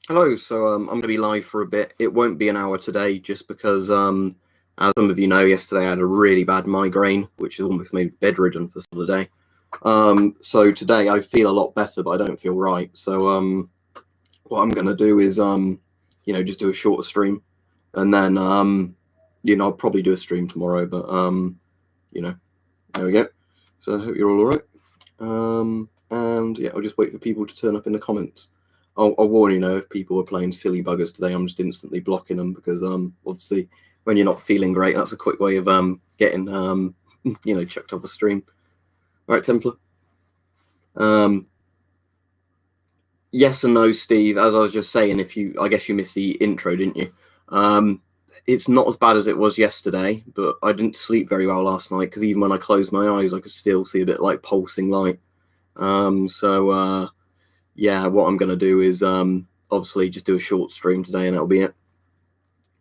Hello, so I'm going to be live for a bit. It won't be an hour today just because, as some of you know, yesterday I had a really bad migraine, which has almost made me bedridden for some of the day. So today I feel a lot better, but I don't feel right. So what I'm going to do is, just do a shorter stream. And then, I'll probably do a stream tomorrow, but, there we go. So I hope you're all right. And yeah, I'll just wait for people to turn up in the comments. I'll warn you now, if people are playing silly buggers today, I'm just instantly blocking them because obviously when you're not feeling great, that's a quick way of getting chucked off a stream. All right, Templar. Yes and no, Steve. As I was just saying, I guess you missed the intro, didn't you? It's not as bad as it was yesterday, but I didn't sleep very well last night because even when I closed my eyes, I could still see a bit like pulsing light. Yeah, what I'm going to do is obviously just do a short stream today and that'll be it.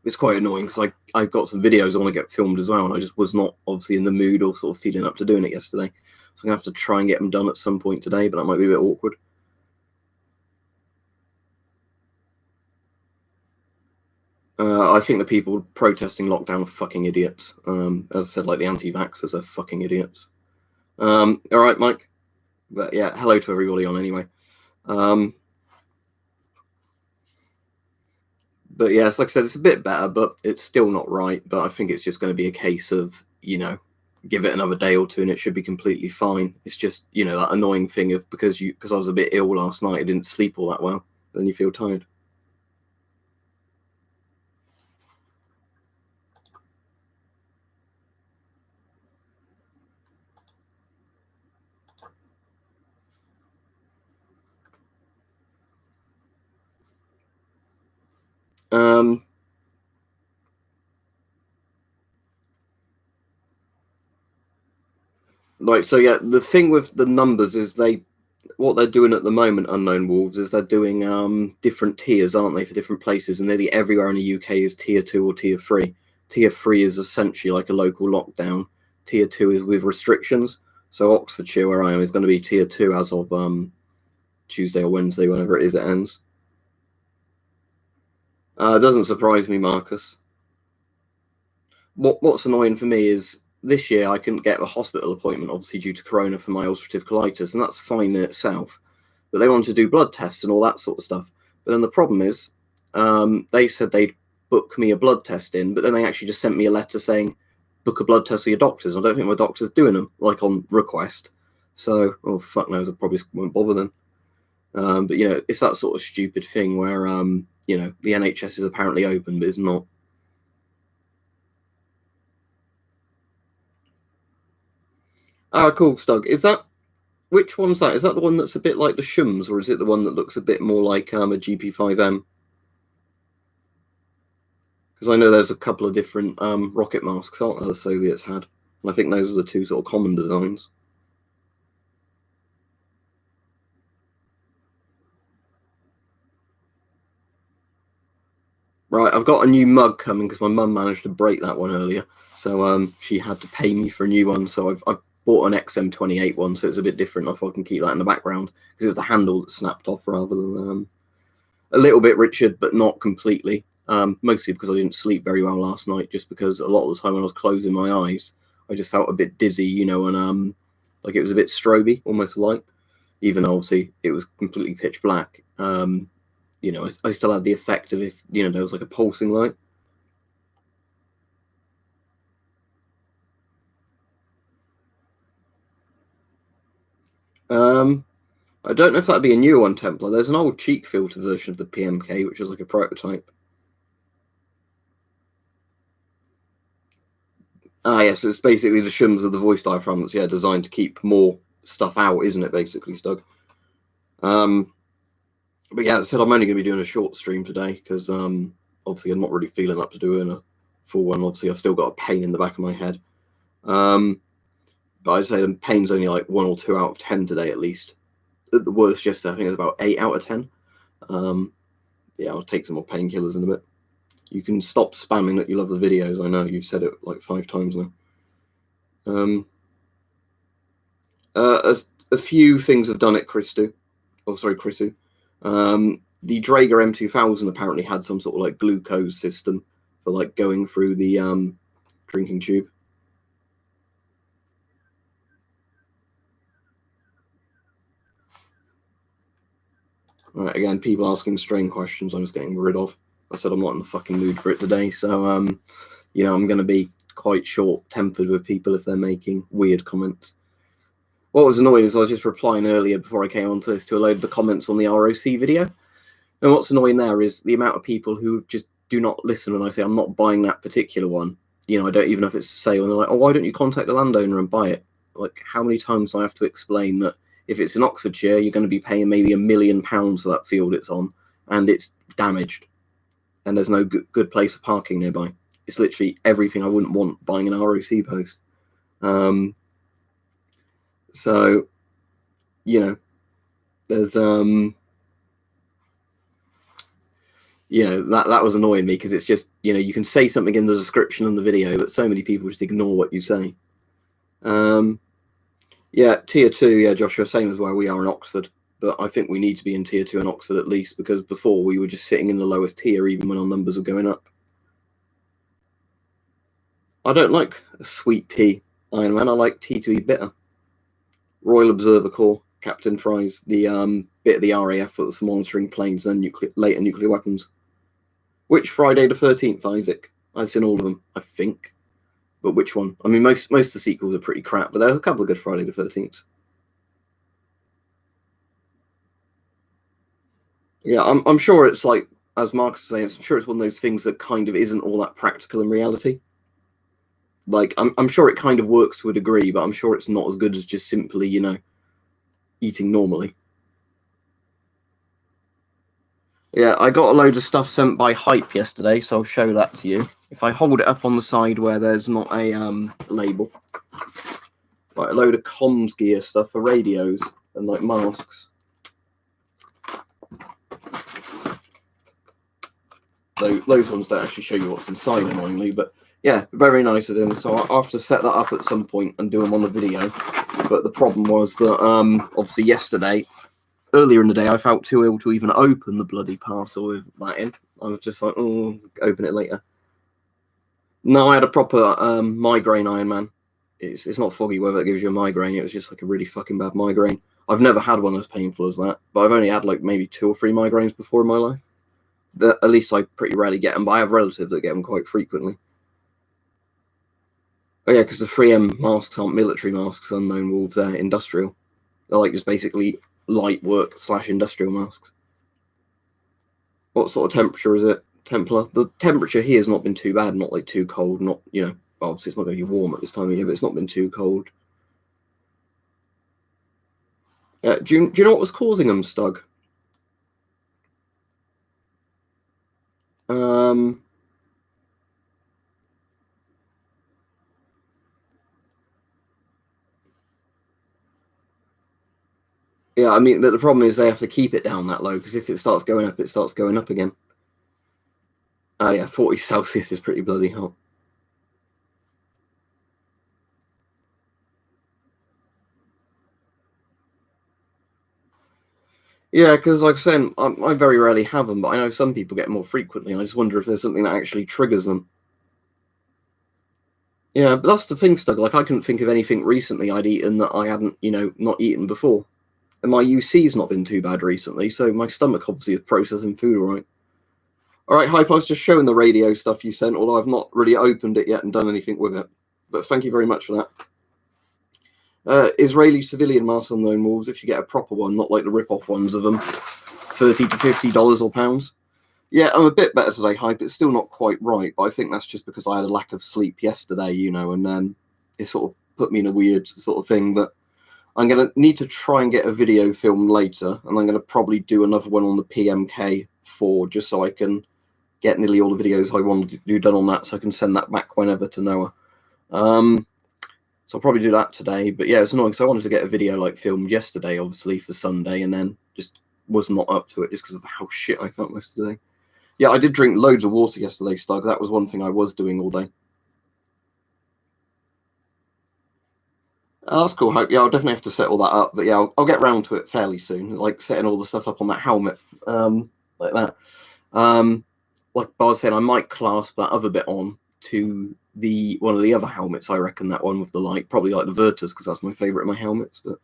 It's quite annoying because I've got some videos I want to get filmed as well, and I just was not obviously in the mood or sort of feeling up to doing it yesterday. So I'm going to have to try and get them done at some point today, but that might be a bit awkward. I think the people protesting lockdown are fucking idiots. As I said, like the anti-vaxxers are fucking idiots. All right, Mike. But yeah, hello to everybody on anyway. But yes, like I said, it's a bit better, but it's still not right. But I think it's just going to be a case of, give it another day or two and it should be completely fine. It's just, that annoying thing of because I was a bit ill last night, I didn't sleep all that well, then you feel tired. So yeah, the thing with the numbers is what they're doing at the moment, Unknown Wolves, is they're doing different tiers, aren't they, for different places, and nearly everywhere in the UK is tier 2 or tier 3. Tier 3 is essentially like a local lockdown. Tier 2 is with restrictions. So Oxfordshire, where I am, is going to be tier 2 as of Tuesday or Wednesday, whenever it is it ends. It doesn't surprise me, Marcus. What's annoying for me is this year I couldn't get a hospital appointment, obviously due to corona, for my ulcerative colitis, and that's fine in itself. But they wanted to do blood tests and all that sort of stuff. But then the problem is, they said they'd book me a blood test in, but then they actually just sent me a letter saying, book a blood test for your doctors. I don't think my doctor's doing them, like on request. So, oh, fuck knows, I probably won't bother then. But, it's that sort of stupid thing where, the NHS is apparently open, but it's not. Ah, cool, Stug. Which one's that? Is that the one that's a bit like the Shums, or is it the one that looks a bit more like a GP5M? Because I know there's a couple of different rocket masks, aren't there, the Soviets had? And I think those are the two sort of common designs. Right, I've got a new mug coming because my mum managed to break that one earlier. So she had to pay me for a new one. So I've bought an XM28 one, so it's a bit different. I thought I can keep that in the background because it was the handle that snapped off rather than a little bit Richard, but not completely. Mostly because I didn't sleep very well last night, just because a lot of the time when I was closing my eyes, I just felt a bit dizzy, and like it was a bit stroby, almost light, even though obviously it was completely pitch black. I still had the effect of if, there was like a pulsing light. I don't know if that'd be a new one, Templar. There's an old cheek filter version of the PMK, which is like a prototype. Yes, it's basically the shims of the voice diaphragm that's designed to keep more stuff out, isn't it? Basically, Stug. But yeah, as I said, I'm only going to be doing a short stream today because obviously I'm not really feeling up to doing a full one. Obviously, I've still got a pain in the back of my head. But I'd say the pain's only like 1 or 2 out of 10 today, at least. At the worst, yesterday I think it was about 8 out of 10. I'll take some more painkillers in a bit. You can stop spamming that you love the videos. I know you've said it like 5 times now. A few things have done it, Christu. Oh, sorry, Chrisu. the Draeger M2000 apparently had some sort of like glucose system for like going through the drinking tube. All right, again, people asking strange questions I'm just getting rid of. I said I'm not in the fucking mood for it today, so you know, I'm going to be quite short-tempered with people if they're making weird comments. What was annoying is I was just replying earlier before I came onto this to a load of the comments on the ROC video. And what's annoying there is the amount of people who just do not listen when I say I'm not buying that particular one. You know, I don't even know if it's for sale. And they're like, oh, why don't you contact the landowner and buy it? Like, how many times do I have to explain that if it's in Oxfordshire, you're going to be paying maybe £1 million for that field it's on, and it's damaged, and there's no good place for parking nearby. It's literally everything I wouldn't want buying an ROC post. So, you know, there's you know, that was annoying me because it's just, you know, you can say something in the description and the video, but so many people just ignore what you say. Yeah, tier 2, yeah, Joshua, same as where we are in Oxford, but I think we need to be in tier 2 in Oxford at least, because before we were just sitting in the lowest tier even when our numbers were going up. I don't like a sweet tea, Iron Man. I like tea to be bitter. Royal Observer Corps, Captain Fries, the bit of the RAF that was monitoring planes and later nuclear weapons. Which Friday the 13th, Isaac? I've seen all of them, I think. But which one? I mean, most of the sequels are pretty crap, but there's a couple of good Friday the 13th. Yeah, I'm sure it's like, as Marcus is saying, I'm sure it's one of those things that kind of isn't all that practical in reality. Like, I'm sure it kind of works to a degree, but I'm sure it's not as good as just simply, you know, eating normally. Yeah, I got a load of stuff sent by Hype yesterday, so I'll show that to you. If I hold it up on the side where there's not a label. Like a load of comms gear stuff for radios and like masks. So those ones don't actually show you what's inside, annoyingly, but yeah, very nice of them. So I'll have to set that up at some point and do them on the video. But the problem was that obviously yesterday, earlier in the day, I felt too ill to even open the bloody parcel with that in. I was just like, oh, open it later. No, I had a proper migraine, Iron Man. It's not foggy weather that gives you a migraine. It was just like a really fucking bad migraine. I've never had one as painful as that, but I've only had like maybe 2 or 3 migraines before in my life. At least I pretty rarely get them, but I have relatives that get them quite frequently. Oh yeah, because the 3M masks aren't military masks, Unknown Wolves, they're industrial. They're like just basically light work / industrial masks. What sort of temperature is it, Templar? The temperature here has not been too bad, not like too cold, not, you know, obviously it's not going to be warm at this time of year, but it's not been too cold. Do you know what was causing them, Stug? Yeah, I mean, but the problem is they have to keep it down that low, because if it starts going up, it starts going up again. Oh yeah, 40 Celsius is pretty bloody hot. Yeah, because like I said, I very rarely have them, but I know some people get more frequently. I just wonder if there's something that actually triggers them. Yeah, but that's the thing, Stug. Like, I couldn't think of anything recently I'd eaten that I hadn't, you know, not eaten before. And my UC's not been too bad recently, so my stomach obviously is processing food all right. All right, Hype, I was just showing the radio stuff you sent, although I've not really opened it yet and done anything with it. But thank you very much for that. Israeli civilian masks on Lone Wolves, if you get a proper one, not like the rip-off ones of them, $30 to $50 or pounds. Yeah, I'm a bit better today, Hype. It's still not quite right, but I think that's just because I had a lack of sleep yesterday, you know, and then it sort of put me in a weird sort of thing. But I'm going to need to try and get a video filmed later, and I'm going to probably do another one on the PMK4 just so I can get nearly all the videos I wanted to do done on that, so I can send that back whenever to Noah. So I'll probably do that today. But yeah, it's annoying because I wanted to get a video like filmed yesterday, obviously, for Sunday, and then just was not up to it just because of how shit I felt yesterday. Yeah, I did drink loads of water yesterday, Stug. That was one thing I was doing all day. Oh, that's cool, Hope. Yeah, I'll definitely have to set all that up. But yeah, I'll get round to it fairly soon, like setting all the stuff up on that helmet. like that. Like I was saying, I might clasp that other bit on to one of the other helmets. I reckon that one with the light, probably like the Virtus, because that's my favourite of my helmets. But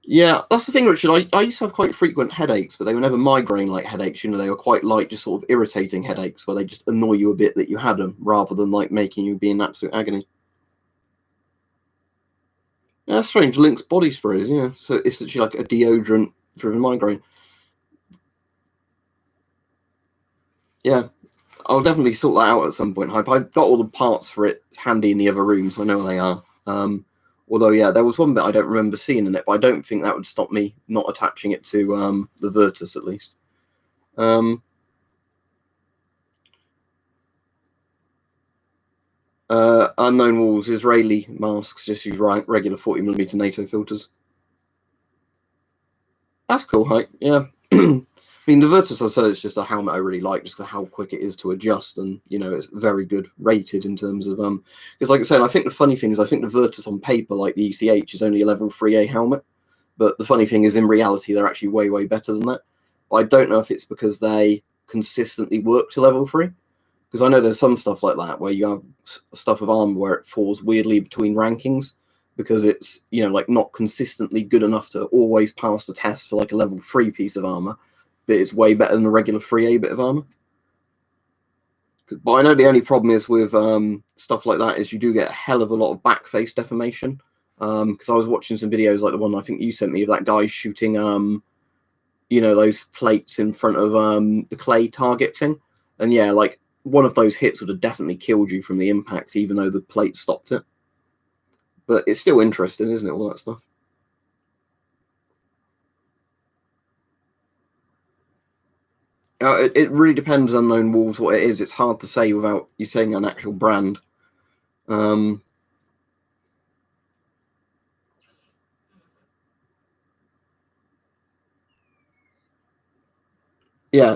yeah, that's the thing, Richard. I used to have quite frequent headaches, but they were never migraine-like headaches. You know, they were quite light, just sort of irritating headaches, where they just annoy you a bit that you had them, rather than like making you be in absolute agony. Yeah, that's strange. Lynx body sprays, yeah. So it's actually like a deodorant-driven migraine. Yeah, I'll definitely sort that out at some point, Hype. I've got all the parts for it handy in the other room, so I know where they are. Although, yeah, there was one bit I don't remember seeing in it, but I don't think that would stop me not attaching it to the Virtus, at least. Unknown Walls, Israeli masks, just use regular 40mm NATO filters. That's cool, Hype. Yeah. I mean, the Virtus, I said, it's just a helmet I really like, just how quick it is to adjust, and you know, it's very good rated in terms of because, like I said, I think the funny thing is, I think the Virtus on paper, like the ECH, is only a level 3A helmet, but the funny thing is, in reality, they're actually way better than that. But I don't know if it's because they consistently work to level 3, because I know there's some stuff like that where you have stuff with armor where it falls weirdly between rankings because it's, you know, like not consistently good enough to always pass the test for like a level 3 piece of armor, but it's way better than a regular 3A bit of armor. But I know the only problem is with stuff like that is you do get a hell of a lot of backface deformation. Because I was watching some videos like the one I think you sent me of that guy shooting, you know, those plates in front of the clay target thing. And yeah, like one of those hits would have definitely killed you from the impact, even though the plate stopped it. But it's still interesting, isn't it, all that stuff? It really depends on Unknown Wolves what it is. It's hard to say without you saying an actual brand. Yeah,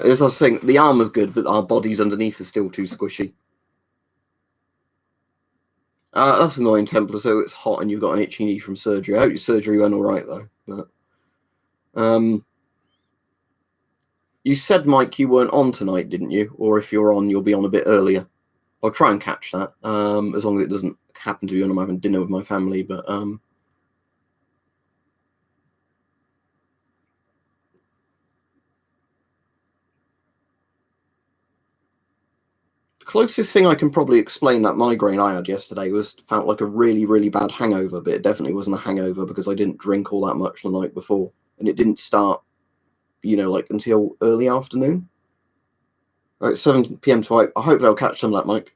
it's the thing. The armor's good, but our bodies underneath are still too squishy. That's annoying, Templar. So it's hot and you've got an itchy knee from surgery. I hope your surgery went all right, though. But you said, Mike, you weren't on tonight, didn't you? Or if you're on, you'll be on a bit earlier. I'll try and catch that, as long as it doesn't happen to be when I'm having dinner with my family. But the closest thing I can probably explain that migraine I had yesterday was felt like a really bad hangover, but it definitely wasn't a hangover because I didn't drink all that much the night before, and it didn't start, you know, like until early afternoon. Right, 7 p.m. to 8. I hope they'll catch some of that, Mike.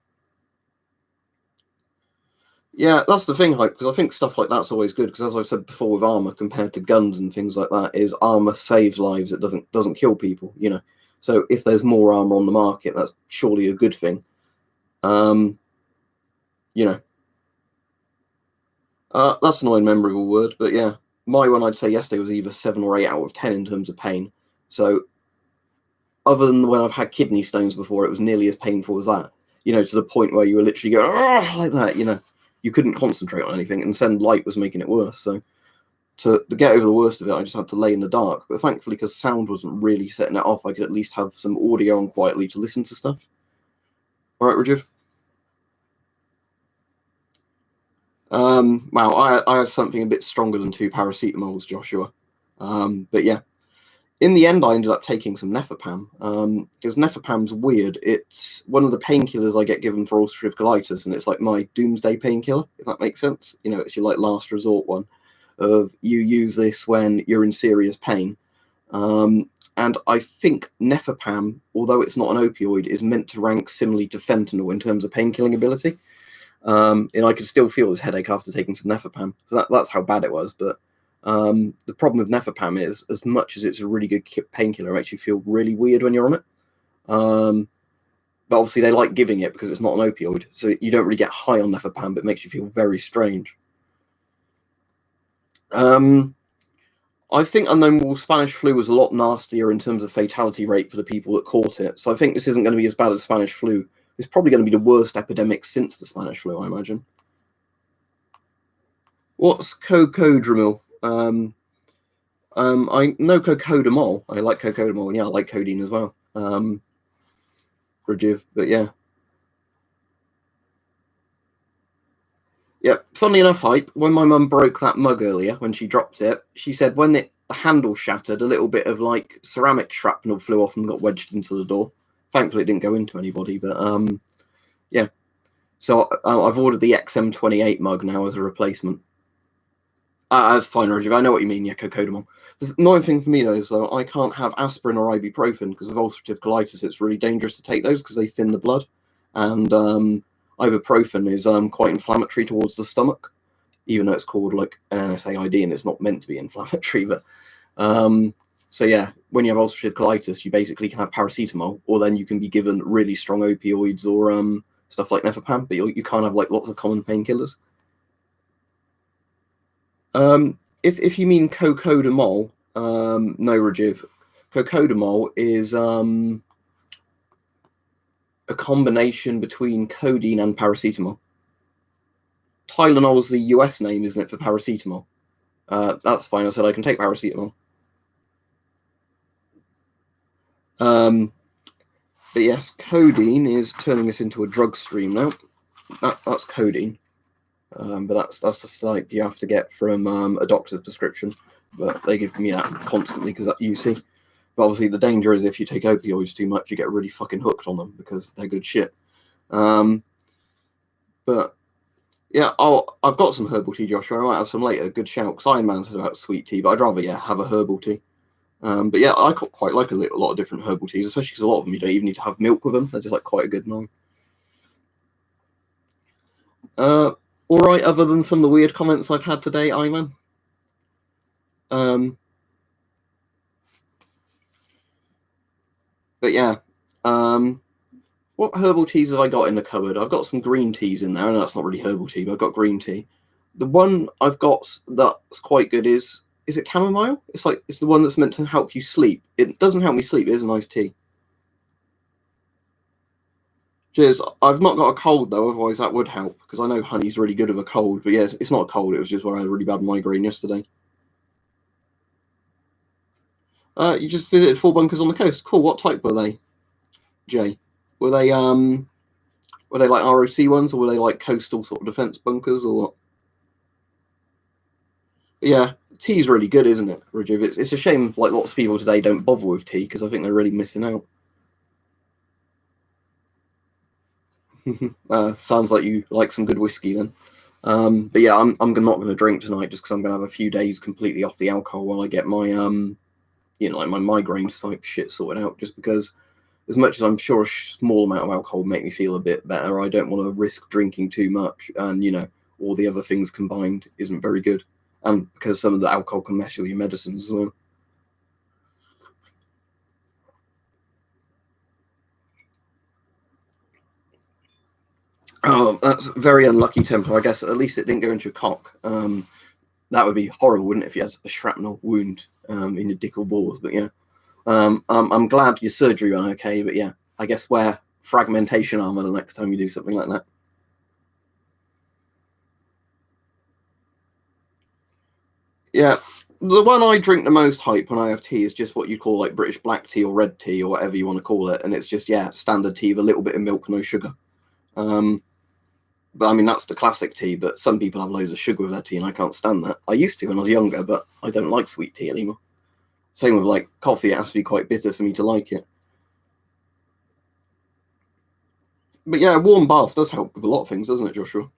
Yeah, that's the thing, Hype, because I think stuff like that's always good, because as I've said before with armor, compared to guns and things like that, is armor saves lives, it doesn't kill people, you know. So if there's more armor on the market, that's surely a good thing. You know. That's an unmemorable word, but yeah. My one I'd say yesterday was either 7 or 8 out of 10 in terms of pain. So other than when I've had kidney stones before, it was nearly as painful as that. You know, to the point where you were literally going like that, you know. You couldn't concentrate on anything, and send light was making it worse. So to get over the worst of it, I just had to lay in the dark. But thankfully, because sound wasn't really setting it off, I could at least have some audio on quietly to listen to stuff. All right, Rajiv? Wow, I had something a bit stronger than 2 paracetamols, Joshua. But yeah, in the end, I ended up taking some Nefapam, because Nefapam's weird. It's one of the painkillers I get given for ulcerative colitis, and it's like my doomsday painkiller, if that makes sense. You know, it's your like last resort one of you use this when you're in serious pain. And I think Nefapam, although it's not an opioid, is meant to rank similarly to fentanyl in terms of painkilling ability. And I could still feel this headache after taking some Nefapam. So that's how bad it was. But the problem with Nefapam is, as much as it's a really good painkiller, it makes you feel really weird when you're on it. But obviously they like giving it because it's not an opioid, so you don't really get high on Nefapam, but it makes you feel very strange. I think Unknown Wolf Spanish flu was a lot nastier in terms of fatality rate for the people that caught it. So I think this isn't going to be as bad as Spanish flu. It's probably going to be the worst epidemic since the Spanish flu, I imagine. What's cocodramil? I know cocodamol. I like cocodamol. Yeah, I like codeine as well. Rajiv, but yeah. Yeah, funnily enough, Hype, when my mum broke that mug earlier, when she dropped it, she said when the handle shattered, a little bit of like ceramic shrapnel flew off and got wedged into the door. Thankfully, it didn't go into anybody, but yeah. So I've ordered the XM28 mug now as a replacement. That's fine, Roger. I know what you mean, yeah, cocodamol. The annoying thing for me, though, is though I can't have aspirin or ibuprofen because of ulcerative colitis. It's really dangerous to take those because they thin the blood. And ibuprofen is quite inflammatory towards the stomach, even though it's called like an NSAID and it's not meant to be inflammatory. But so yeah, when you have ulcerative colitis, you basically can have paracetamol, or then you can be given really strong opioids or stuff like Nefapam, but you can't have like lots of common painkillers. If you mean cocodamol, no, Rajiv. Cocodamol is a combination between codeine and paracetamol. Tylenol is the US name, isn't it, for paracetamol? That's fine. I said I can take paracetamol. But yes, codeine is turning us into a drug stream now. That's codeine. But that's just like you have to get from a doctor's prescription. But they give me that constantly because you see. But obviously the danger is if you take opioids too much, you get really fucking hooked on them because they're good shit. But yeah, I've got some herbal tea, Joshua. I might have some later. Good shout. Because Iron Man said about sweet tea, but I'd rather have a herbal tea. But yeah, I quite like a lot of different herbal teas, especially because a lot of them you don't even need to have milk with them. They're just like quite a good name. All right, other than some of the weird comments I've had today, Iman. But yeah, what herbal teas have I got in the cupboard? I've got some green teas in there. I know that's not really herbal tea, but I've got green tea. The one I've got that's quite good is it chamomile? It's the one that's meant to help you sleep. It doesn't help me sleep. It is a nice tea. Cheers. I've not got a cold though, otherwise that would help because I know honey's really good with a cold. But yes, it's not a cold. It was just where I had a really bad migraine yesterday. You just visited 4 bunkers on the coast. Cool. What type were they, Jay? Were they like ROC ones, or were they like coastal sort of defense bunkers, or what? Yeah, tea's really good, isn't it, Rajiv? It's a shame like lots of people today don't bother with tea because I think they're really missing out. Sounds like you like some good whiskey then. But yeah, I'm not going to drink tonight just because I'm going to have a few days completely off the alcohol while I get my like my migraine type shit sorted out. Just because, as much as I'm sure a small amount of alcohol will make me feel a bit better, I don't want to risk drinking too much, and all the other things combined isn't very good. And because some of the alcohol can mess with your medicines as well. Oh, that's very unlucky, Temple. I guess at least it didn't go into your cock. That would be horrible, wouldn't it, if you had a shrapnel wound in your dick or balls? But yeah, I'm glad your surgery went okay. But yeah, I guess wear fragmentation armor the next time you do something like that. Yeah, the one I drink the most Hype when I have tea is just what you call like British black tea or red tea or whatever you want to call it, and it's just standard tea with a little bit of milk, no sugar. But I mean that's the classic tea. But some people have loads of sugar with their tea, and I can't stand that. I used to when I was younger, but I don't like sweet tea anymore. Same with like coffee; it has to be quite bitter for me to like it. But yeah, a warm bath does help with a lot of things, doesn't it, Joshua?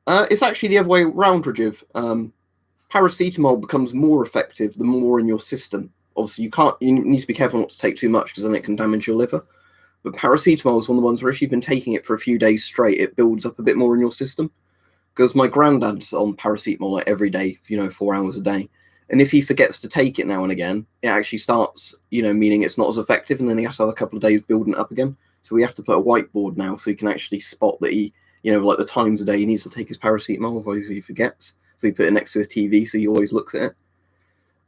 It's actually the other way around, Rajiv. Paracetamol becomes more effective the more in your system. Obviously, you need to be careful not to take too much because then it can damage your liver. But paracetamol is one of the ones where if you've been taking it for a few days straight, it builds up a bit more in your system. Because my granddad's on paracetamol like every day, 4 hours a day. And if he forgets to take it now and again, it actually starts, meaning it's not as effective. And then he has to have a couple of days building it up again. So we have to put a whiteboard now so he can actually spot that he, like the times a day he needs to take his paracetamol, otherwise he forgets. So he put it next to his TV so he always looks at it.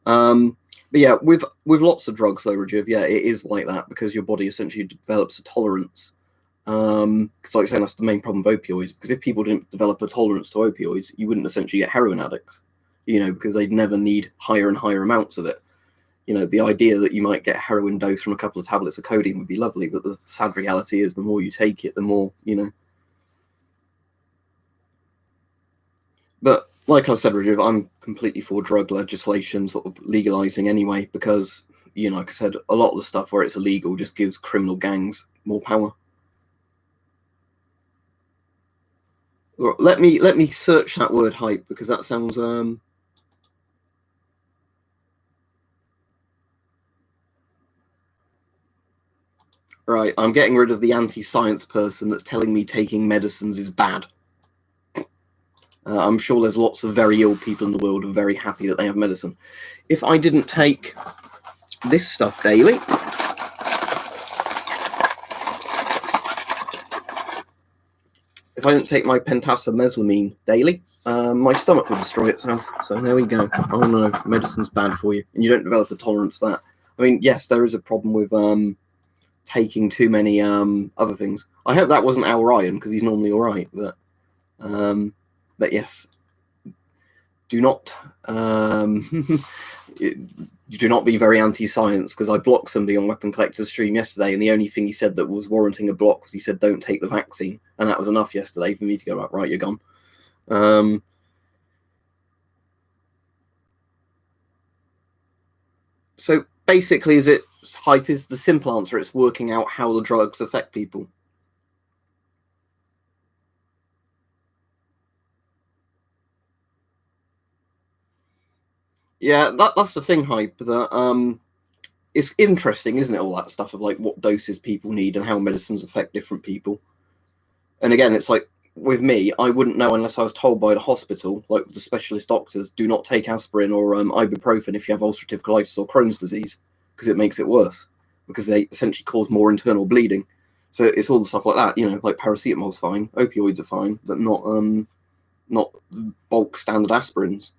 But yeah, with lots of drugs though, Rajiv, it is like that because your body essentially develops a tolerance. Because like I say, that's the main problem with opioids. Because if people didn't develop a tolerance to opioids, you wouldn't essentially get heroin addicts, because they'd never need higher and higher amounts of it. The idea that you might get a heroin dose from a couple of tablets of codeine would be lovely, but the sad reality is the more you take it, the more, But like I said, Rajiv, I'm completely for drug legislation sort of legalizing anyway, because, like I said, a lot of the stuff where it's illegal just gives criminal gangs more power. Let me search that word hype, because that sounds right. I'm getting rid of the anti-science person that's telling me taking medicines is bad. I'm sure there's lots of very ill people in the world who are very happy that they have medicine. If I didn't take this stuff daily, if I didn't take my pentasmelamine daily, my stomach would destroy itself. So there we go. Oh no, medicine's bad for you, and you don't develop a tolerance to that. I mean, yes, there is a problem with taking too many other things. I hope that wasn't our Ryan, because he's normally all right. But yes, do not do not be very anti-science, because I blocked somebody on Weapon Collector's stream yesterday, and the only thing he said that was warranting a block was he said don't take the vaccine, and that was enough yesterday for me to go, right, you're gone. So basically, is it hype? Is the simple answer? It's working out how the drugs affect people. Yeah, that's the thing, hype. That it's interesting, isn't it? All that stuff of like what doses people need and how medicines affect different people. And again, it's like with me, I wouldn't know unless I was told by the hospital, like the specialist doctors, do not take aspirin or ibuprofen if you have ulcerative colitis or Crohn's disease, because it makes it worse, because they essentially cause more internal bleeding. So it's all the stuff like that, like paracetamol's fine, opioids are fine, but not bulk standard aspirins.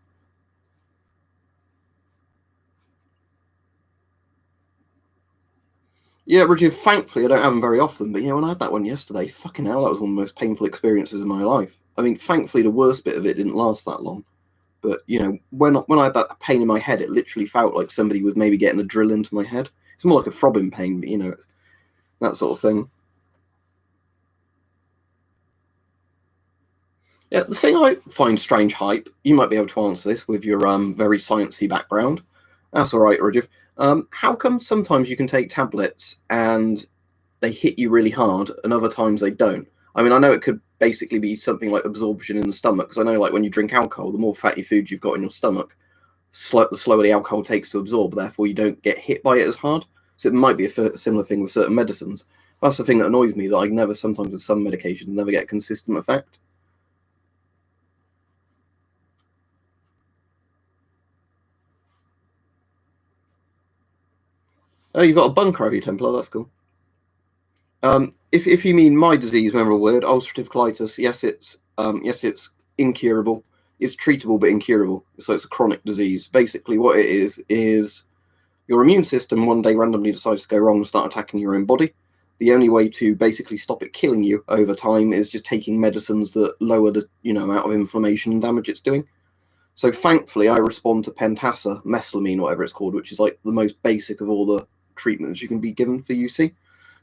Yeah, Richard, thankfully I don't have them very often, but when I had that one yesterday, fucking hell, that was one of the most painful experiences of my life. I mean, thankfully the worst bit of it didn't last that long. But, when I had that pain in my head, it literally felt like somebody was maybe getting a drill into my head. It's more like a throbbing pain, but, it's that sort of thing. Yeah, the thing I find strange, hype, you might be able to answer this with your very sciencey background. That's all right, Rajiv. How come sometimes you can take tablets and they hit you really hard, and other times they don't? I mean, I know it could basically be something like absorption in the stomach, because I know, like, when you drink alcohol, the more fatty food you've got in your stomach, the slower the alcohol takes to absorb. Therefore, you don't get hit by it as hard. So it might be a similar thing with certain medicines. That's the thing that annoys me, that I never, sometimes with some medications, never get a consistent effect. Oh, you've got a bunker, have you, Templar? That's cool. If you mean my disease, remember a word, ulcerative colitis. Yes, it's incurable. It's treatable but incurable. So it's a chronic disease. Basically, what it is your immune system one day randomly decides to go wrong and start attacking your own body. The only way to basically stop it killing you over time is just taking medicines that lower the amount of inflammation and damage it's doing. So thankfully, I respond to mesalamine, whatever it's called, which is like the most basic of all the treatments you can be given for UC,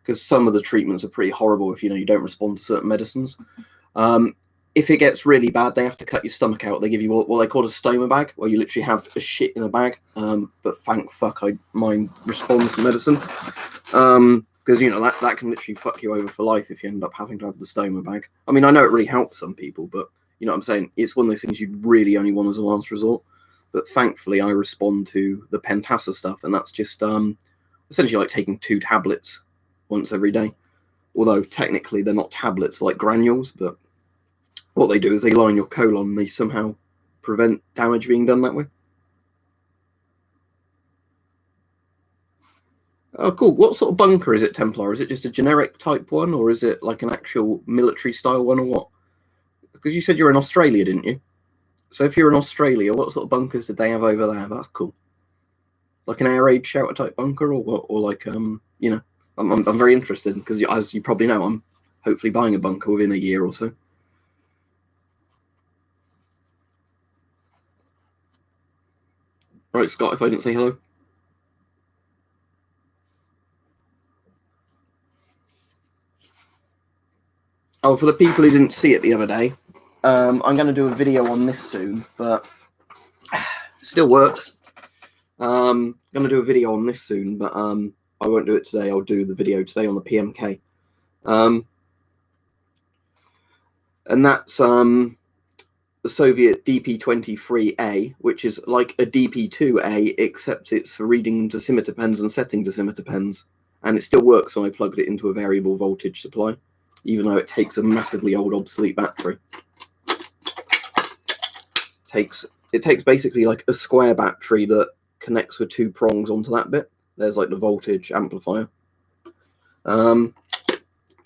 because some of the treatments are pretty horrible if you don't respond to certain medicines. If it gets really bad, they have to cut your stomach out. They give you what they call a stoma bag, where you literally have a shit in a bag. But thank fuck mine responds to medicine, because that can literally fuck you over for life if you end up having to have the stoma bag. I mean, I know it really helps some people, but you know what I'm saying? It's one of those things you'd really only want as a last resort. But thankfully, I respond to the Pentasa stuff, and that's just essentially like taking 2 tablets once every day. Although technically they're not tablets, like granules, but what they do is they line your colon and they somehow prevent damage being done that way. Oh, cool. What sort of bunker is it, Templar? Is it just a generic type one, or is it like an actual military style one, or what? Because you said you're in Australia, didn't you? So if you're in Australia, what sort of bunkers did they have over there? That's cool. Like an air raid shelter type bunker, or like I'm very interested, because as you probably know, I'm hopefully buying a bunker within a year or so. Right, Scott, if I didn't say hello. Oh, for the people who didn't see it the other day, I'm going to do a video on this soon, but still works. Going to do a video on this soon, but I won't do it today. I'll do the video today on the PMK. And that's the Soviet DP-23A, which is like a DP-2A, except it's for reading decimeter pens and setting decimeter pens. And it still works when I plugged it into a variable voltage supply, even though it takes a massively old obsolete battery. It takes basically like a square battery that connects with two prongs onto that bit. There's like the voltage amplifier.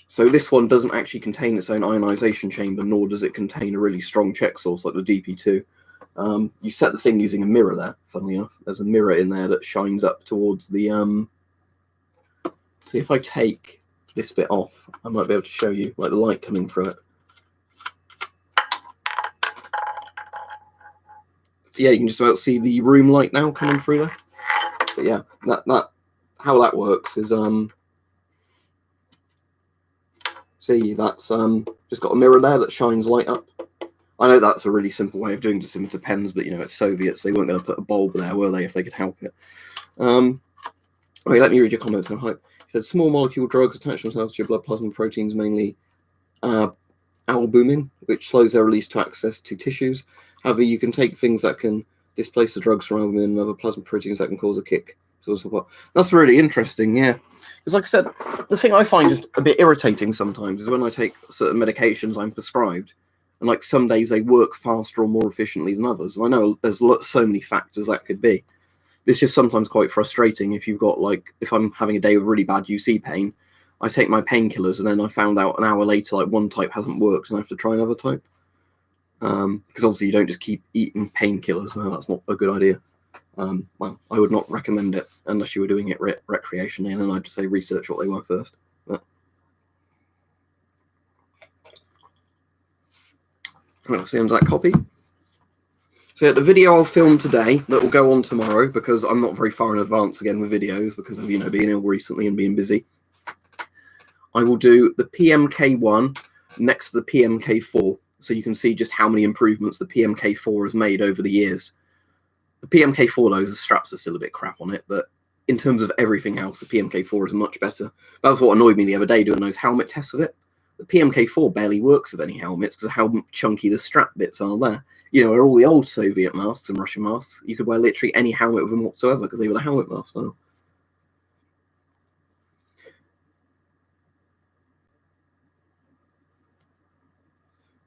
So this one doesn't actually contain its own ionization chamber, nor does it contain a really strong check source like the DP2. You set the thing using a mirror there, funnily enough. There's a mirror in there that shines up towards the... See, if I take this bit off, I might be able to show you like the light coming through it. Yeah, you can just about see the room light now coming through there. But yeah, that how that works is see, that's just got a mirror there that shines light up. I know that's a really simple way of doing decimeter pens, but you know, it's Soviets, so they weren't going to put a bulb there, were they, if they could help it? Okay, let me read your comments now. Hype. He said small molecule drugs attach themselves to your blood plasma proteins, mainly albumin, which slows their release to access to tissues. However, you can take things that can displace the drugs from albumin and other plasma proteins that can cause a kick. So that's really interesting, yeah. Because like I said, the thing I find just a bit irritating sometimes is when I take certain medications I'm prescribed, and like some days they work faster or more efficiently than others. And I know there's so many factors that could be. It's just sometimes quite frustrating if you've got like, if I'm having a day of really bad UC pain, I take my painkillers and then I found out an hour later like one type hasn't worked and I have to try another type. Because obviously you don't just keep eating painkillers. No, that's not a good idea. Well, I would not recommend it unless you were doing it recreationally, and then I'd just say research what they were first. But let's see, that copy. So the video I'll film today that will go on tomorrow, because I'm not very far in advance again with videos because of, you know, being ill recently and being busy. I will do the PMK1 next to the PMK4, so you can see just how many improvements the PMK4 has made over the years. The PMK4, though, the straps are still a bit crap on it, but in terms of everything else, the PMK4 is much better. That was what annoyed me the other day doing those helmet tests with it. The PMK4 barely works with any helmets because of how chunky the strap bits are there. You know, all the old Soviet masks and Russian masks, you could wear literally any helmet with them whatsoever because they were the helmet masks.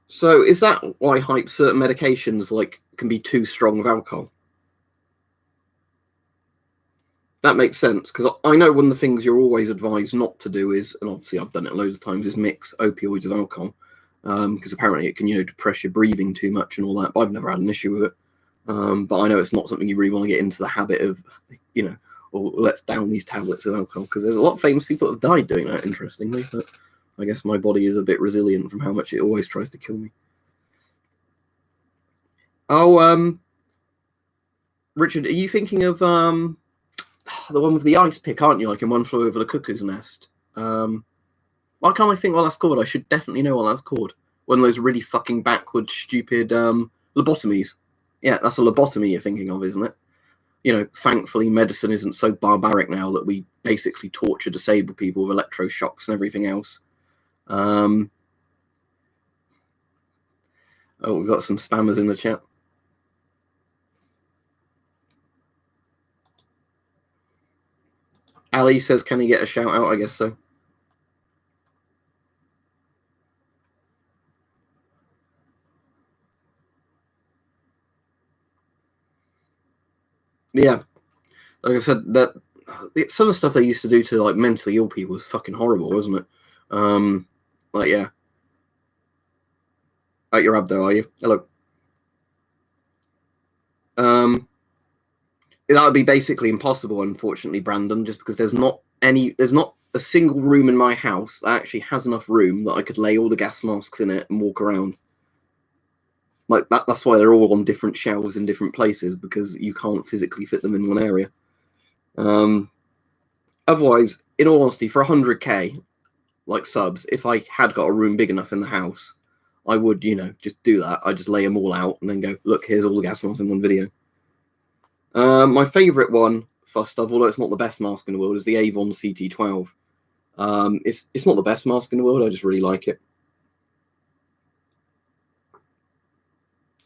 So is that why hype certain medications like can be too strong with alcohol? That makes sense, because I know one of the things you're always advised not to do is, and obviously I've done it loads of times, is mix opioids with alcohol, because apparently it can, you know, depress your breathing too much and all that. But I've never had an issue with it. But I know it's not something you really want to get into the habit of, you know, or let's down these tablets of alcohol, because there's a lot of famous people that have died doing that, interestingly. But I guess my body is a bit resilient from how much it always tries to kill me. Oh, Richard, are you thinking of the one with the ice pick, aren't you? Like in One Flew Over the Cuckoo's Nest. Why can't I think what that's called? I should definitely know what that's called. One of those really fucking backward, stupid lobotomies. Yeah, that's a lobotomy you're thinking of, isn't it? You know, thankfully medicine isn't so barbaric now that we basically torture disabled people with electroshocks and everything else. Oh, we've got some spammers in the chat. Ali says, can he get a shout out? I guess so. Yeah. Like I said, that some of the stuff they used to do to like mentally ill people was fucking horrible, wasn't it? Like, yeah. At your abdo, are you? Hello. That would be basically impossible, unfortunately, Brandon, just because there's not a single room in my house that actually has enough room that I could lay all the gas masks in it and walk around. Like that's why they're all on different shelves in different places, because you can't physically fit them in one area. Otherwise, in all honesty, for 100k like subs, if I had got a room big enough in the house, I would, just do that. I just lay them all out and then go, look, here's all the gas masks in one video. My favourite one, fussed of, although it's not the best mask in the world, is the Avon CT12. It's not the best mask in the world. I just really like it.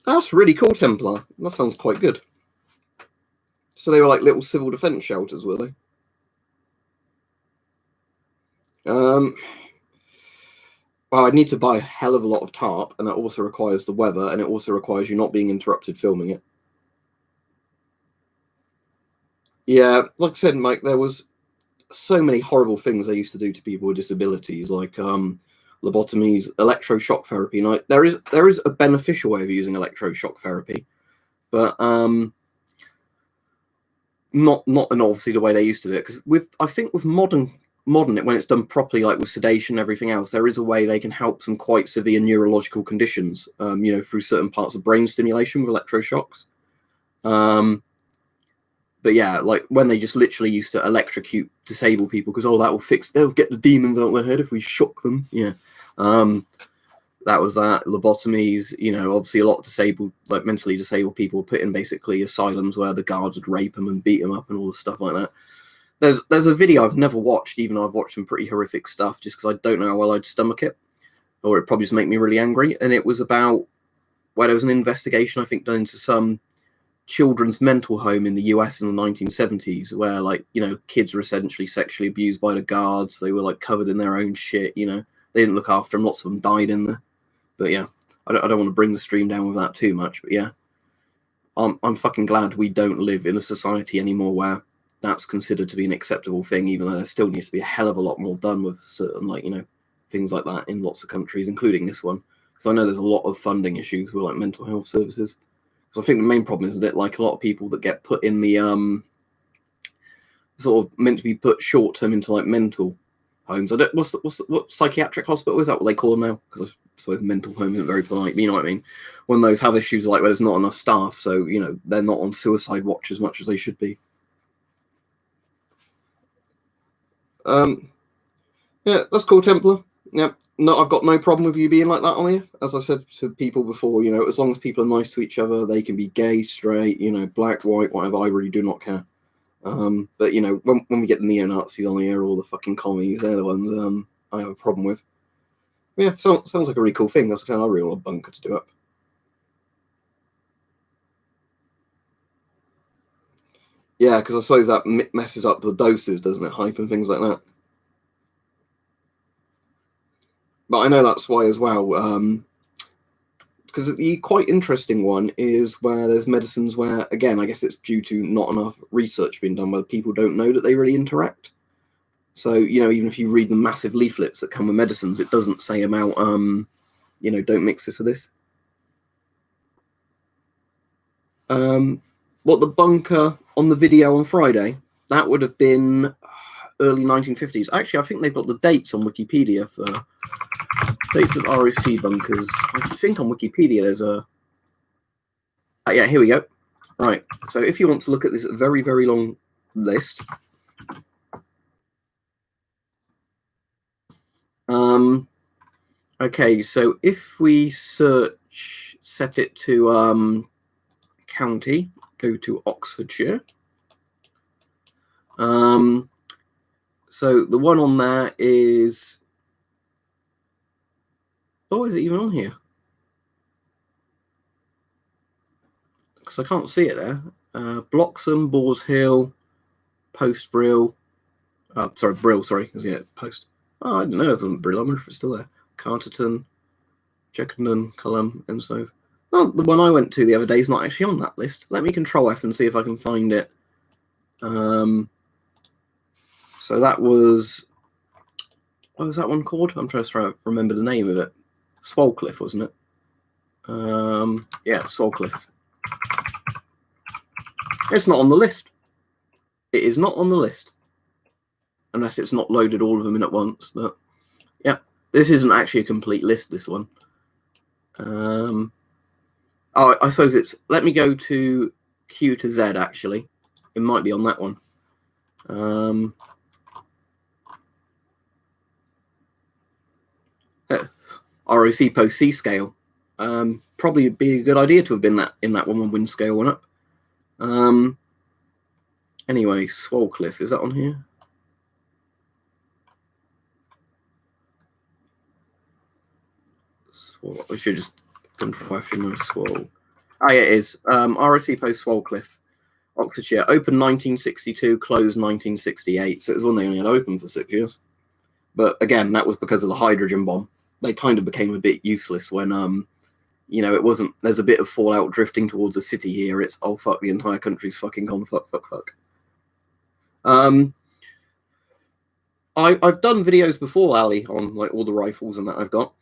That's really cool, Templar. That sounds quite good. So they were like little civil defence shelters, were they? Well, I'd need to buy a hell of a lot of tarp, and that also requires the weather, and it also requires you not being interrupted filming it. Yeah, like I said, Mike, there was so many horrible things they used to do to people with disabilities, like lobotomies, electroshock therapy. And there is a beneficial way of using electroshock therapy, but not and obviously the way they used to do it. Because I think with modern when it's done properly, like with sedation and everything else, there is a way they can help some quite severe neurological conditions, through certain parts of brain stimulation with electroshocks. But yeah, like when they just literally used to electrocute disable people because they'll get the demons out of their head if we shock them. Yeah. That was that. Lobotomies, obviously a lot of disabled, like mentally disabled people put in basically asylums where the guards would rape them and beat them up and all the stuff like that. There's a video I've never watched, even though I've watched some pretty horrific stuff, just because I don't know how well I'd stomach it, or it'd probably just make me really angry. And it was about where there was an investigation, I think, done into some children's mental home in the US in the 1970s, where kids were essentially sexually abused by the guards. They were like covered in their own shit. They didn't look after them. Lots of them died in there. But yeah, I don't want to bring the stream down with that too much. But yeah, I'm fucking glad we don't live in a society anymore where that's considered to be an acceptable thing, even though there still needs to be a hell of a lot more done with certain things like that in lots of countries, including this one. Because I know there's a lot of funding issues with like mental health services. So I think the main problem is that like a lot of people that get put in the sort of meant to be put short term into like mental homes. What psychiatric hospital is that? What they call them now? Because I suppose mental home isn't very polite. But you know what I mean? When those have issues like where there's not enough staff, so they're not on suicide watch as much as they should be. Yeah, that's cool, Templar. Yeah, no, I've got no problem with you being like that on here. As I said to people before, as long as people are nice to each other, they can be gay, straight, black, white, whatever. I really do not care. But when we get the neo-Nazis on here, all the fucking commies, they're the ones I have a problem with. Yeah, sounds like a really cool thing. That's what I said, I really want a bunker to do up. Yeah, because I suppose that messes up the doses, doesn't it? Hype and things like that. But I know that's why as well, because the quite interesting one is where there's medicines where, again, I guess it's due to not enough research being done, where people don't know that they really interact. So, even if you read the massive leaflets that come with medicines, it doesn't say about, don't mix this with this. What the bunker on the video on Friday, that would have been early 1950s. Actually, I think they've got the dates on Wikipedia for dates of ROC bunkers. I think on Wikipedia there's a... yeah, here we go. Right, so if you want to look at this very, very long list... okay, so if we set it to county, go to Oxfordshire. So the one on there is... oh, is it even on here? Because I can't see it there. Bloxham, Boars Hill, Brill. Brill, sorry. Yeah, Post. Oh, I don't know if it's Brill. I wonder if it's still there. Carterton, Jeckenden, Cullum, and so. Oh, the one I went to the other day is not actually on that list. Let me Control F and see if I can find it. So that was... what was that one called? I'm trying to remember the name of it. Swalcliffe, wasn't it? Yeah, Swalcliffe. It's not on the list. It is not on the list. unless it's not loaded all of them in at once. But yeah, this isn't actually a complete list, this one. Oh, I suppose it's, let me go to Q to Z, actually. It might be on that one. ROC post C scale. Probably be a good idea to have been that in that one when wind scale went up. Anyway, Swole Cliff, is that on here? Swole, I should just confirm my Swole. Ah, yeah, it is. ROC post Swole Cliff, Oxfordshire, open 1962, closed 1968. So it was one they only had open for 6 years. But again, that was because of the hydrogen bomb. They kind of became a bit useless when, you know, it wasn't, there's a bit of fallout drifting towards a city here. It's, oh, fuck, the entire country's fucking gone, fuck. I've done videos before, Ali, on like all the rifles and that I've got.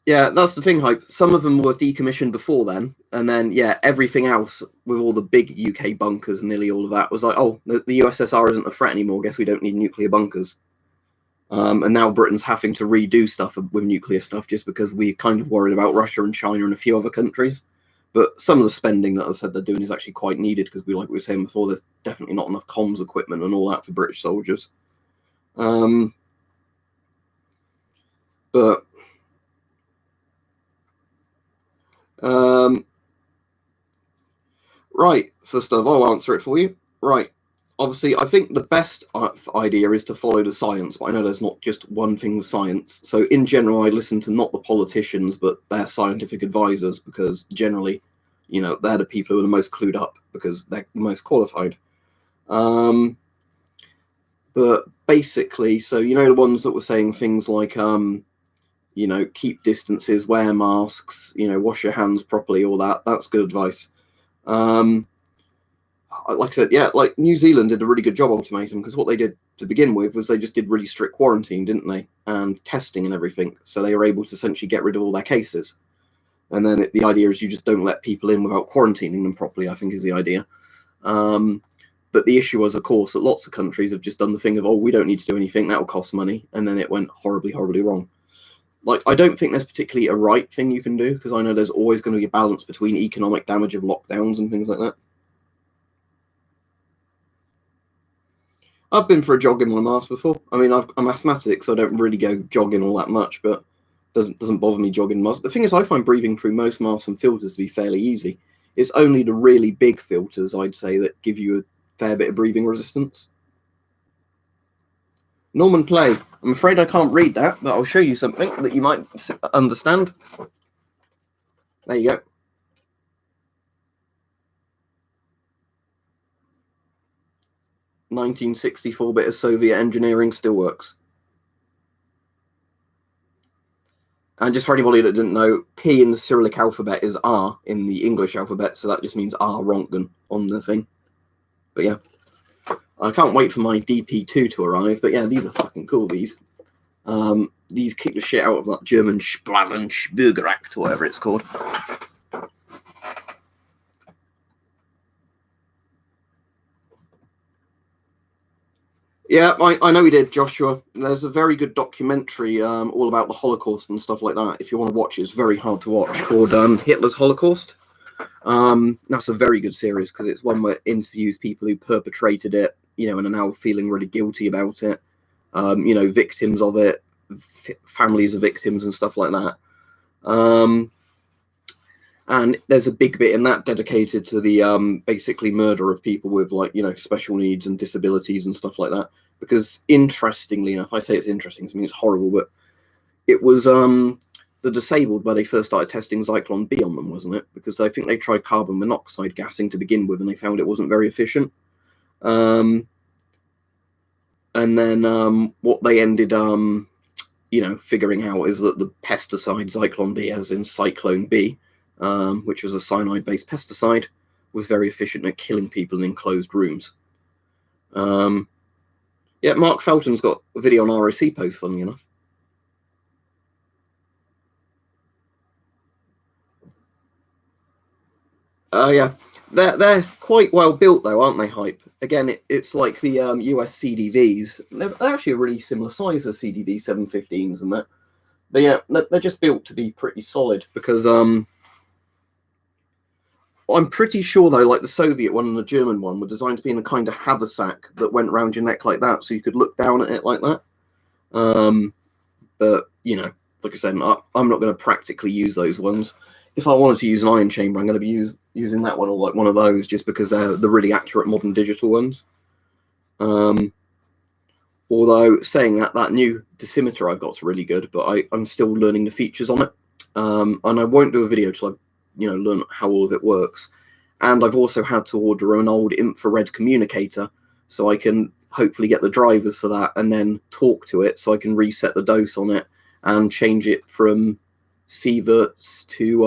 Yeah, that's the thing, Hype. Some of them were decommissioned before then, and then, yeah, everything else with all the big UK bunkers and nearly all of that was like, oh, the USSR isn't a threat anymore. Guess we don't need nuclear bunkers. And now Britain's having to redo stuff with nuclear stuff just because we're kind of worried about Russia and China and a few other countries. But some of the spending that I said they're doing is actually quite needed because, like we were saying before, there's definitely not enough comms equipment and all that for British soldiers. Right, first of all, I'll answer it for you. Right, obviously, I think the best idea is to follow the science, but I know there's not just one thing with science. So in general, I listen to not the politicians, but their scientific advisors, because generally, you know, they're the people who are the most clued up because they're the most qualified. But basically, so, you know, the ones that were saying things like, you know, keep distances, wear masks, you know, wash your hands properly, all that. That's good advice. Like I said, yeah, like New Zealand did a really good job ultimatum because what they did to begin with was they just did really strict quarantine, didn't they? And testing and everything. So they were able to essentially get rid of all their cases. And then the idea is you just don't let people in without quarantining them properly, I think is the idea. But the issue was, of course, that lots of countries have just done the thing of, oh, we don't need to do anything, that will cost money. And then it went horribly, horribly wrong. Like, I don't think there's particularly a right thing you can do because I know there's always going to be a balance between economic damage of lockdowns and things like that. I've been for a jog in my mask before. I mean, I'm asthmatic, so I don't really go jogging all that much, but doesn't bother me jogging masks. The thing is, I find breathing through most masks and filters to be fairly easy. It's only the really big filters, I'd say, that give you a fair bit of breathing resistance. Norman Play. I'm afraid I can't read that, but I'll show you something that you might understand. There you go. (1964) bit of Soviet engineering still works. And just for anybody that didn't know, P in the Cyrillic alphabet is R in the English alphabet, so that just means R Rontgen on the thing. But yeah, I can't wait for my DP2 to arrive. But yeah, these are fucking cool, these. These kick the shit out of that German Splavenspürgeract, whatever it's called. Yeah, I know we did, Joshua. There's a very good documentary all about the Holocaust and stuff like that. If you want to watch it, it's very hard to watch, called Hitler's Holocaust. That's a very good series because it's one where it interviews people who perpetrated it, you know, and are now feeling really guilty about it. You know, victims of it, families of victims and stuff like that. And there's a big bit in that dedicated to the basically murder of people with, like, you know, special needs and disabilities and stuff like that. Because interestingly enough, I say it's interesting, I mean, it's horrible, but it was the disabled where they first started testing Zyklon B on them, wasn't it? Because I think they tried carbon monoxide gassing to begin with and they found it wasn't very efficient. And then what they ended, you know, figuring out is that the pesticide Zyklon B, as in Cyclone B, which was a cyanide-based pesticide, was very efficient at killing people in enclosed rooms. Yeah, Mark Felton's got a video on ROC post, funnily enough. Yeah, They're quite well built though, aren't they? Hype. Again, it's like the US CDVs. They're actually a really similar size as CDV 715s and that. But yeah, they're just built to be pretty solid because I'm pretty sure though, like the Soviet one and the German one were designed to be in a kind of haversack that went around your neck like that, so you could look down at it like that. But you know, like I said, I'm not going to practically use those ones. If I wanted to use an ion chamber, I'm going to be using that one or like one of those, just because they're the really accurate modern digital ones. Although saying that new decimeter I've got's really good, but I'm still learning the features on it, and I won't do a video till I learn how all of it works. And I've also had to order an old infrared communicator so I can hopefully get the drivers for that and then talk to it so I can reset the dose on it and change it from sieverts to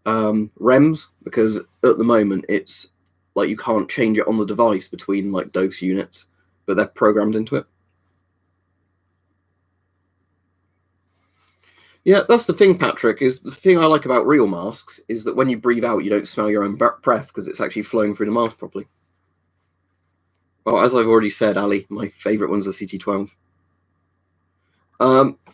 REMs, because at the moment it's like you can't change it on the device between like dose units, but they're programmed into it. Yeah, that's the thing, Patrick, is the thing I like about real masks is that when you breathe out, you don't smell your own breath because it's actually flowing through the mask properly. Well, as I've already said, Ali, my favourite one's the CT12.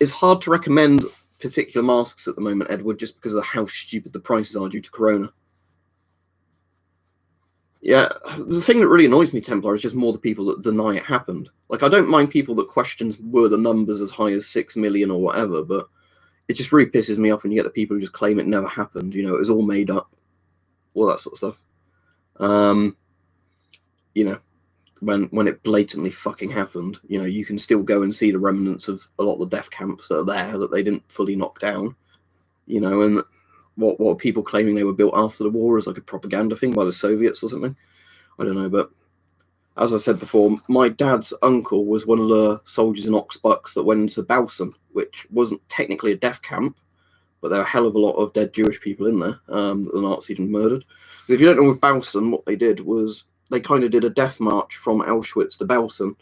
It's hard to recommend particular masks at the moment, Edward, just because of how stupid the prices are due to Corona. Yeah, the thing that really annoys me, Templar, is just more the people that deny it happened. Like, I don't mind people that question were the numbers as high as 6 million or whatever, but it just really pisses me off when you get the people who just claim it never happened. It was all made up, all that sort of stuff. When it blatantly fucking happened, you can still go and see the remnants of a lot of the death camps that are there that they didn't fully knock down. And what are people claiming they were built after the war as like a propaganda thing by the Soviets or something? I don't know, but as I said before, my dad's uncle was one of the soldiers in Oxbucks that went into Bautzen, which wasn't technically a death camp, but there were a hell of a lot of dead Jewish people in there that the Nazis had murdered. But if you don't know with Bautzen, what they did was they kind of did a death march from Auschwitz to Bautzen,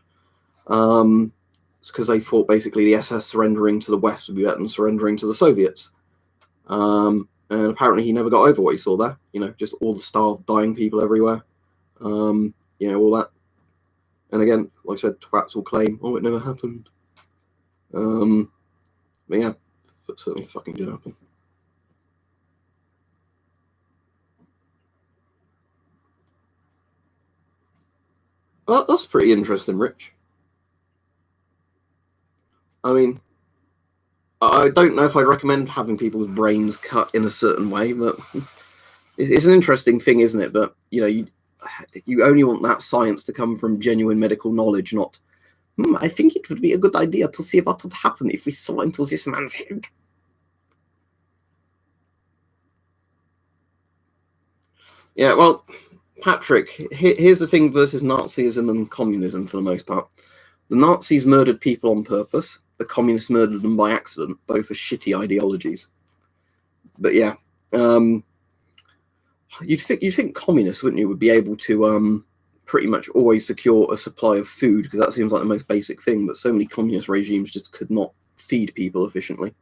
because they thought basically the SS surrendering to the West would be better than surrendering to the Soviets. And apparently he never got over what he saw there, just all the starved, dying people everywhere, all that. And again, like I said, twats will claim, oh, it never happened. But yeah, it certainly fucking did happen. Well, that's pretty interesting, Rich. I mean, I don't know if I'd recommend having people's brains cut in a certain way, but it's an interesting thing, isn't it? But, you only want that science to come from genuine medical knowledge, not, I think it would be a good idea to see what would happen if we saw into this man's head. Yeah, well, Patrick, here's the thing versus Nazism and communism for the most part. The Nazis murdered people on purpose. The communists murdered them by accident. Both are shitty ideologies. But yeah, you'd think communists, wouldn't you, would be able to pretty much always secure a supply of food, because that seems like the most basic thing. But so many communist regimes just could not feed people efficiently.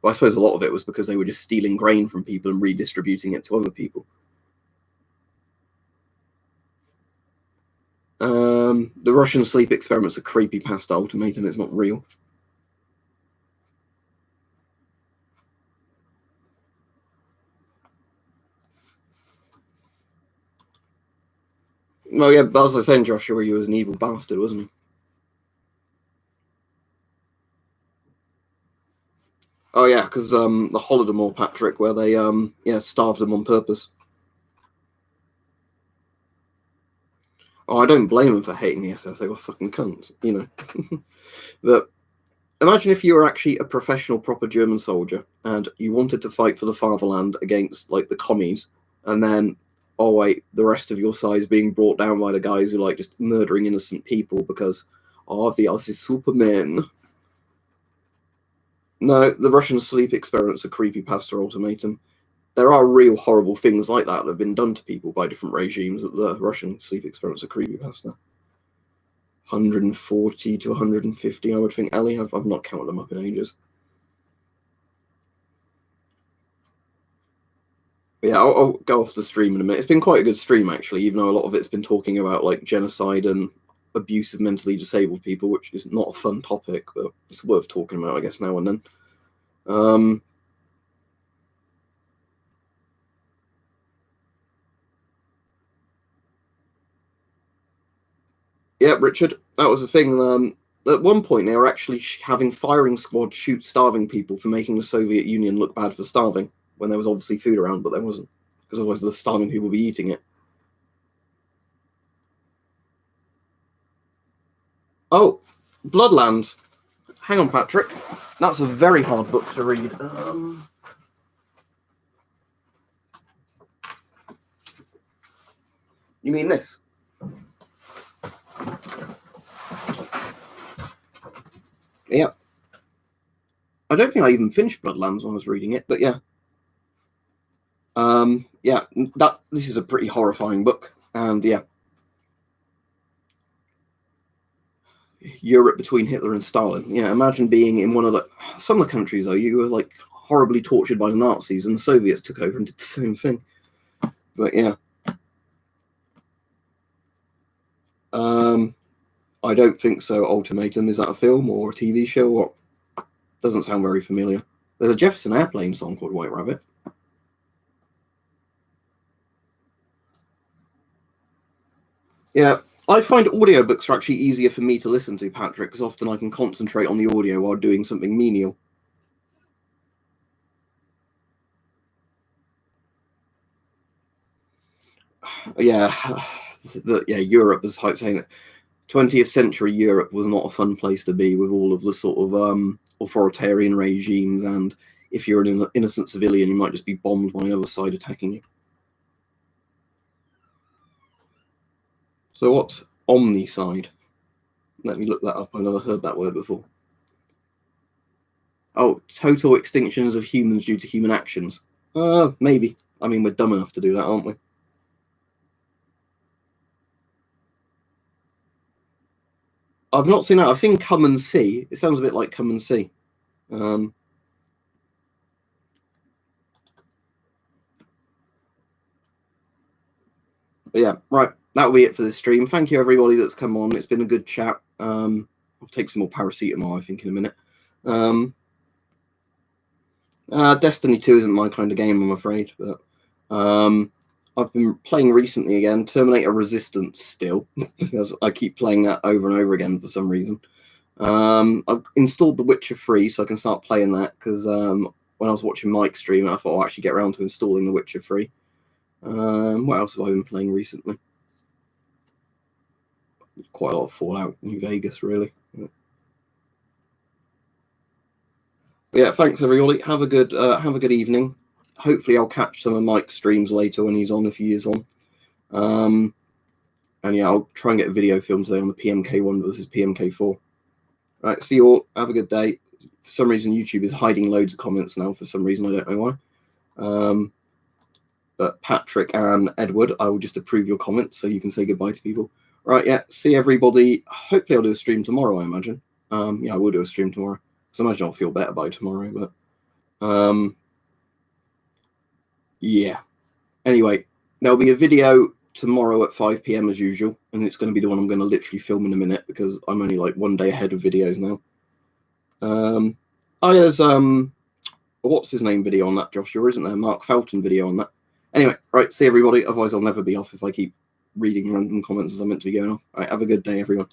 Well, I suppose a lot of it was because they were just stealing grain from people and redistributing it to other people. The Russian sleep experiment's a creepypasta ultimatum. It's not real. Well, yeah, but as I was saying, Joshua, he was an evil bastard, wasn't he? Oh yeah, because the Holodomor, Patrick, where they starved them on purpose. Oh, I don't blame them for hating the SS. They were fucking cunts, But imagine if you were actually a professional, proper German soldier and you wanted to fight for the fatherland against like the commies, and then the rest of your side's being brought down by the guys who like just murdering innocent people because we are the Superman. No, the Russian sleep experiment's a creepypasta ultimatum. There are real horrible things like that have been done to people by different regimes, but the Russian sleep experiment's a creepypasta. 140 to 150, I would think, Ali. I've not counted them up in ages. Yeah, I'll go off the stream in a minute. It's been quite a good stream, actually, even though a lot of it's been talking about like genocide and abuse of mentally disabled people, which is not a fun topic, but it's worth talking about, I guess, now and then. Yeah, Richard, that was the thing. At one point, they were actually having firing squads shoot starving people for making the Soviet Union look bad for starving, when there was obviously food around, but there wasn't, because otherwise the starving people would be eating it. Oh, Bloodlands. Hang on, Patrick. That's a very hard book to read. You mean this? Yeah. I don't think I even finished Bloodlands when I was reading it, but yeah. Yeah, this is a pretty horrifying book, and yeah. Europe between Hitler and Stalin. Yeah, imagine being in one of some of the countries, though, you were like horribly tortured by the Nazis, and the Soviets took over and did the same thing. But yeah. I don't think so. Ultimatum, is that a film or a TV show? What? Doesn't sound very familiar. There's a Jefferson Airplane song called White Rabbit. Yeah, I find audiobooks are actually easier for me to listen to, Patrick, because often I can concentrate on the audio while doing something menial. Yeah, Europe is like saying that 20th century Europe was not a fun place to be, with all of the sort of authoritarian regimes, and if you're an innocent civilian, you might just be bombed by another side attacking you. So what's omnicide? Let me look that up. I've never heard that word before. Oh, total extinctions of humans due to human actions. Maybe. I mean, we're dumb enough to do that, aren't we? I've not seen that. I've seen Come and See. It sounds a bit like Come and See. But yeah, right. That'll be it for this stream. Thank you, everybody that's come on. It's been a good chat. I'll take some more paracetamol, I think, in a minute. Destiny 2 isn't my kind of game, I'm afraid. But I've been playing recently again, Terminator Resistance still, because I keep playing that over and over again for some reason. I've installed The Witcher 3, so I can start playing that, because when I was watching Mike's stream, I thought I'll actually get around to installing The Witcher 3. What else have I been playing recently? Quite a lot of Fallout New Vegas, really. Yeah, thanks everybody. Have a good evening. Hopefully I'll catch some of Mike's streams later when he's on, if he is on. And yeah, I'll try and get a video film today on the PMK1 versus PMK4. Right, see you all. Have a good day. For some reason, YouTube is hiding loads of comments now. For some reason, I don't know why. But Patrick and Edward, I will just approve your comments so you can say goodbye to people. Right, yeah. See everybody. Hopefully, I'll do a stream tomorrow. I imagine. Yeah, I will do a stream tomorrow. Because I imagine I'll feel better by tomorrow. But yeah. Anyway, there'll be a video tomorrow at 5 p.m. as usual, and it's going to be the one I'm going to literally film in a minute, because I'm only like one day ahead of videos now. There's what's his name video on that, Joshua, isn't there? Mark Felton video on that. Anyway, right, see everybody. Otherwise, I'll never be off if I keep reading random comments as I'm meant to be going off. All right, have a good day, everyone.